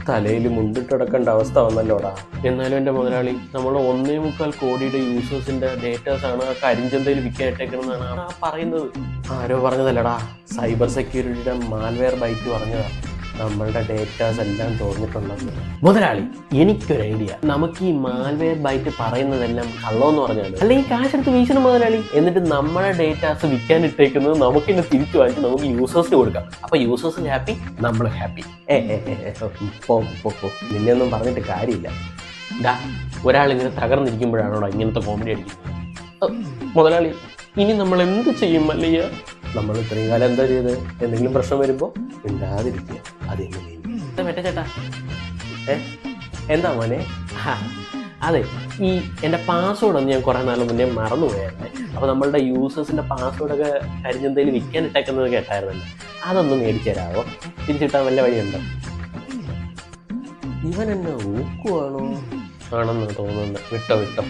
തലയിൽ മുണ്ടിട്ടടക്കേണ്ട അവസ്ഥ വന്നല്ലോടാ. എന്നാലും എൻ്റെ മുതലാളി, നമ്മൾ 1.25 കോടിയുടെ യൂസേഴ്സിൻ്റെ ഡേറ്റാസാണ് ആ കരിഞ്ചന്തയിൽ വിൽക്കാനിട്ടേക്കണമെന്നാണ് ആ പറയുന്നത്. ആരോ പറഞ്ഞതല്ലടാ, സൈബർ സെക്യൂരിറ്റിയുടെ മാൽവെയർ ബൈറ്റ് പറഞ്ഞതാണ് നമ്മളുടെ ഡേറ്റാസ് എല്ലാം തോന്നിട്ടുണ്ടെന്ന്. മുതലാളി, എനിക്കൊരു ഐഡിയ. നമുക്ക് ഈ മാൽവെയർ ബൈറ്റ് പറയുന്നതെല്ലാം കള്ളമെന്ന് പറഞ്ഞാൽ, അല്ലെങ്കിൽ കാശ് എടുത്ത് വീശണം മുതലാളി. എന്നിട്ട് നമ്മുടെ ഡേറ്റാസ് വിൽക്കാനിട്ടേക്കുന്നത് നമുക്കിന്നെ തിരിച്ചു വാങ്ങിച്ച് നമുക്ക് യൂസേഴ്സിന് കൊടുക്കാം. അപ്പൊ യൂസേഴ്സ് ഹാപ്പി, നമ്മൾ ഹാപ്പി. നിന്നെയൊന്നും പറഞ്ഞിട്ട് കാര്യമില്ല. ഡാ, ഒരാളിങ്ങനെ തകർന്നിരിക്കുമ്പോഴാണോ ഇങ്ങനത്തെ കോമഡി അടിക്കുന്നത്? മുതലാളി, ഇനി നമ്മൾ എന്ത് ചെയ്യും അല്ലയ്യ? നമ്മൾ ഇത്രയും കാലം എന്താ ചെയ്ത്? എന്തെങ്കിലും പ്രശ്നം വരുമ്പോൾ ഉണ്ടാതിരിക്കുക. അതെങ്ങനെ മറ്റേ ചേട്ടാ? എന്താ മോനെ? അതെ, ഈ എൻ്റെ പാസ്വേഡൊന്ന് ഞാൻ കുറേ നാൾ മുന്നേ മറന്നുപോയായിരുന്നേ. അപ്പോൾ നമ്മളുടെ യൂസേഴ്സിൻ്റെ പാസ്വേഡൊക്കെ കരിഞ്ഞെന്തേലും വിൽക്കാനിട്ടേക്കുന്നത് കേട്ടായിരുന്നല്ലോ. അതൊന്ന് മേടിച്ചു തരാമോ? തിരിച്ചിട്ടാൻ വല്ല വഴിയുണ്ടോ? ഇവൻ എന്നെ ഊക്കുവാണോ? ആണെന്ന് തോന്നുന്നു. വിട്ടോ.